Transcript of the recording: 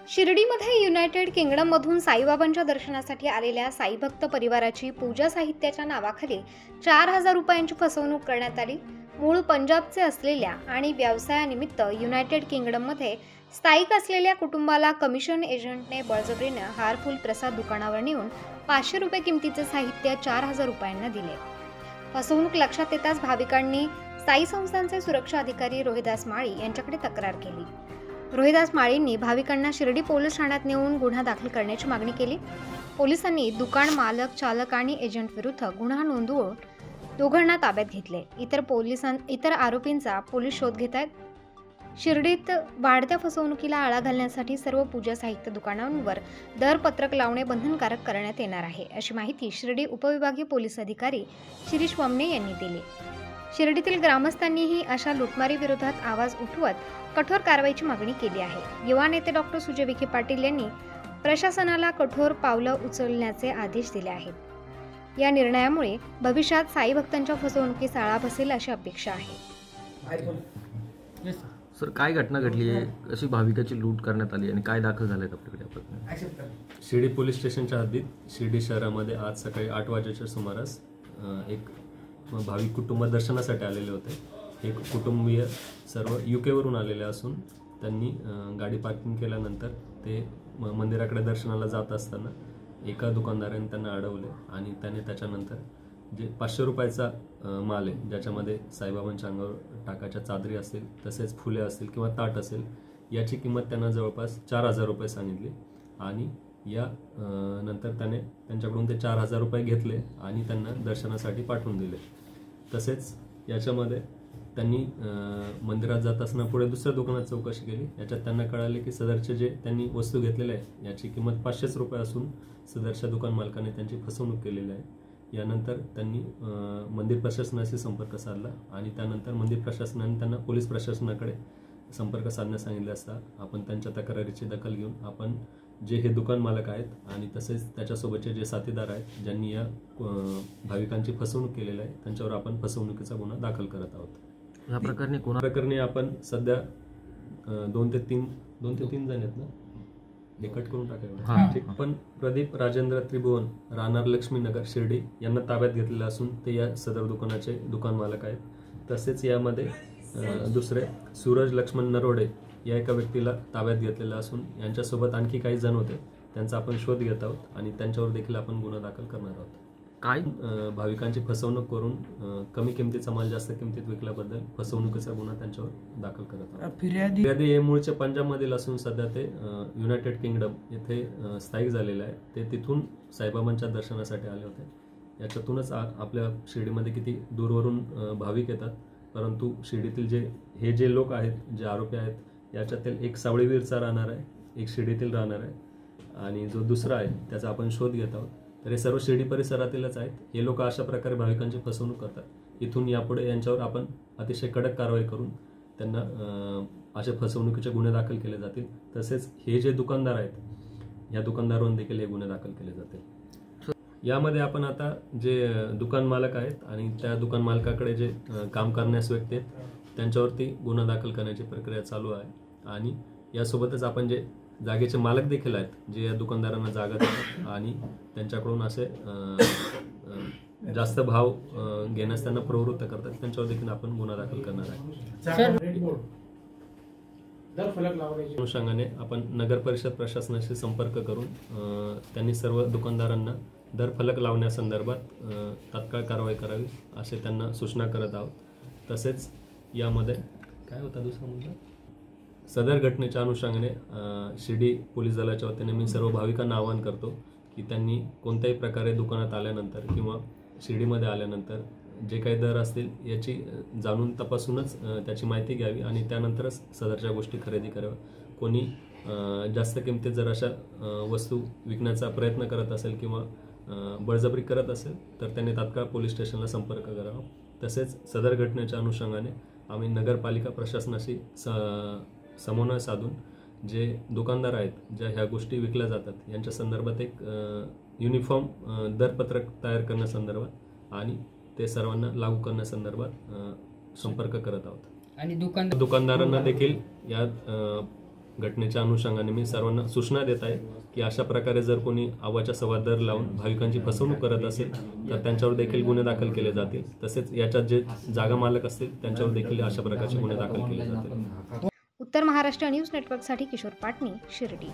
शिर्डीमध्ये United किंगडममधून साईबाबांच्या दर्शनासाठी आलेल्या साईभक्त परिवाराची पूजा साहित्याच्या नावाखाली 4,000 रुपयांची फसवणूक करण्यात आली। मूळ पंजाबचे असलेल्या आणि व्यवसायानिमित्त युनायटेड किंगडममध्ये स्थायिक असलेल्या कुटुंबाला कमिशन एजंटने बळजबरीने हारफुल प्रसाद दुकानावर नेऊन 500 रुपये किमतीचे साहित्य 4,000 रुपयांना दिले। फसवणूक लक्षात येताच भाविकांनी साई संस्थानचे सुरक्षा अधिकारी रोहिदास माळी यांच्याकडे तक्रार केली। रोहिदास माळींनी भाविकांना शिर्डी पोलीस ठाण्यात नेऊन गुन्हा दाखल करण्याची मागणी केली। पोलिसांनी दुकान मालक, चालक आणि एजंट विरुद्ध गुन्हा नोंदवून दोघांना ताब्यात घेतले। इतर आरोपींचा पोलीस शोध घेत आहेत। शिर्डीत वाढत्या फसवणुकीला आळा घालण्यासाठी सर्व पूजा साहित्य दुकानांवर दरपत्रक लावणे बंधनकारक करण्यात येणार आहे, अशी माहिती शिर्डी उपविभागीय पोलीस अधिकारी शिरीष वमने यांनी दिली। शिर्डीतील ग्रामस्थांनीही अशा लुटमारी विरोधात आवाज उठवत कठोर कारवाईची मागणी केली आहे। युवा नेते डॉक्टर सुजय विखे पाटील यांनी प्रशासनाला कठोर पावलं उचलण्याचे आदेश दिले आहेत। या निर्णयामुळे भविष्यात साई भक्तांच्या फसवणुकीस आळा बसेल अशी अपेक्षा आहे। सर, काय घटना घडली आहे? कशी भाविकाची लूट करण्यात आली आणि काय दाखल झाले आपल्याकडे? शिर्डी पोलीस स्टेशनच्या हद्दीत शिर्डी शहरामध्ये आज सकाळी 8 वाजेच्या सुमारास एक भाविक कुटुंब दर्शनासाठी आलेले होते। हे कुटुंबीय सर्व UK वरून आलेले असून त्यांनी गाडी पार्किंग केल्यानंतर ते मंदिराकडे दर्शनाला जात असताना एका दुकानदाराने त्यांना अडवले आणि त्याने त्याच्यानंतर जे 500 रुपयाचा माल आहे, ज्याच्यामध्ये साईबाबांच्या अंगावर टाकाच्या चादरी असतील, तसेच फुले असतील किंवा ताट असेल, याची किंमत त्यांना जवळपास 4,000 रुपये सांगितली आणि या नंतर त्याने त्यांच्याकडून ते 4,000 रुपये घेतले आणि त्यांना दर्शनासाठी पाठवून दिले। तसेच याच्यामध्ये त्यांनी मंदिरात जात असताना पुढे दुसऱ्या दुकानात चौकशी केली। याच्यात त्यांना कळाले की सदरचे जे त्यांनी वस्तू घेतलेले आहे याची किंमत 500 रुपये असून सदरच्या दुकान मालकाने त्यांची फसवणूक केलेली आहे। यानंतर त्यांनी मंदिर प्रशासनाशी संपर्क साधला आणि त्यानंतर मंदिर प्रशासनाने त्यांना पोलीस प्रशासनाकडे संपर्क साधण्यास सांगितले असता आपण त्यांच्या तक्रारीची दखल घेऊन आपण जे हे दुकान मालक आहेत आणि तसेच त्याच्यासोबतचे जे साथीदार आहेत ज्यांनी या भाविकांची फसवणूक केलेली आहे त्यांच्यावर आपण फसवणुकीचा गुन्हा दाखल करत आहोत। या प्रकरणी आपण सध्या 2 ते 3 जण आहेत ना, हे कट करून टाकायला ठीक, पण प्रदीप राजेंद्र त्रिभुवन राहणार लक्ष्मीनगर शिर्डी यांना ताब्यात घेतलेलं असून ते या सदर दुकानाचे दुकान मालक आहेत। तसेच यामध्ये दुसरे सूरज लक्ष्मण नरोडे या एका व्यक्तीला ताब्यात घेतलेला असून यांच्यासोबत आणखी काही जण होते, त्यांचा आपण शोध घेत आहोत आणि त्यांच्यावर देखील आपण गुन्हा दाखल करणार आहोत। काय भाविकांची फसवणूक करून कमी किमतीचा माल जास्त किमतीत विकल्याबद्दल फसवणुकीचा गुन्हा त्यांच्यावर दाखल करत आहोत। फिर्यादी हे मूळचे पंजाबमधील असून सध्या ते युनायटेड किंगडम येथे स्थायिक झालेले आहे। ते तिथून साईबाबांच्या दर्शनासाठी आले होते। याच्यातूनच आपल्या शिर्डीमध्ये किती दूरवरून भाविक येतात, परंतु शिर्डीतील हे जे लोक आहेत, जे आरोपी आहेत, याच्यातील एक सावळीवीरचा राहणार आहे, एक शिर्डीतील राहणार आहे आणि जो दुसरा आहे त्याचा आपण शोध घेत आहोत। तर हे सर्व शिर्डी परिसरातीलच आहेत। हे लोक अशा प्रकारे भाविकांची फसवणूक करतात। इथून यापुढे यांच्यावर आपण अतिशय कडक कारवाई करून त्यांना अशा फसवणुकीचे गुन्हे दाखल केले जातील। तसेच हे जे दुकानदार आहेत या दुकानदारांवर देखील हे गुन्हे दाखल केले जातील। यामध्ये आपण आता जे दुकान मालक आहेत आणि त्या दुकान मालकाकडे जे काम करण्यास व्यक्ती आहेत त्यांच्यावरती गुन्हा दाखल करण्याची प्रक्रिया चालू आहे आणि यासोबतच आपण जे जागेचे मालक देखील आहेत, जे या दुकानदारांना जागा देतात आणि त्यांच्याकडून असे जास्त भाव घेण्यास त्यांना प्रवृत्त करतात, त्यांच्यावर देखील आपण गुन्हा दाखल करणार आहे। अनुषंगाने आपण नगर परिषद प्रशासनाशी संपर्क करून त्यांनी सर्व दुकानदारांना दरफलक लावण्यासंदर्भात तात्काळ कारवाई करावी असे त्यांना सूचना करत आहोत। तसेच यामध्ये काय होता दुसरा मुद्दा, सदर घटनेच्या अनुषंगाने शिर्डी पोलीस दलाच्या वतीने मी सर्व भाविकांना आवाहन करतो की त्यांनी कोणत्याही प्रकारे दुकानात आल्यानंतर किंवा शिर्डीमध्ये आल्यानंतर जे काही दर असतील याची जाणून तपासूनच त्याची माहिती घ्यावी आणि त्यानंतरच सदरच्या गोष्टी खरेदी कराव्या। कोणी जास्त किमतीत जर अशा वस्तू विकण्याचा प्रयत्न करत असेल किंवा बळजबरी करत असेल तर त्यांनी तात्काळ पोलीस स्टेशनला संपर्क करावा। तसेच सदर घटनेच्या अनुषंगाने आम्ही नगरपालिका प्रशासनाशी समन्वय साधून जे दुकानदार आहेत, ज्या ह्या गोष्टी विकल्या जातात यांच्या संदर्भात एक युनिफॉर्म दरपत्रक तयार करण्यासंदर्भात आणि ते सर्वांना लागू करण्यासंदर्भात संपर्क करत आहोत। आणि दुकानदारांना देखील या घटनेच्या अनुषंगाने मी सर्वांना सूचना देत आहे की अशा प्रकारे जर कोणी आवाच्या सव्वा दर लावून भाविकांची फसवणूक करत असेल तर त्यांच्यावर देखील गुन्हे दाखल केले जातील. तसेच याच्यात जे जागा मालक असतील त्यांच्यावर देखील अशा प्रकारचे गुन्हे दाखल केले जातील. उत्तर महाराष्ट्र न्यूज नेटवर्कसाठी किशोर पाटणी, शिर्डी.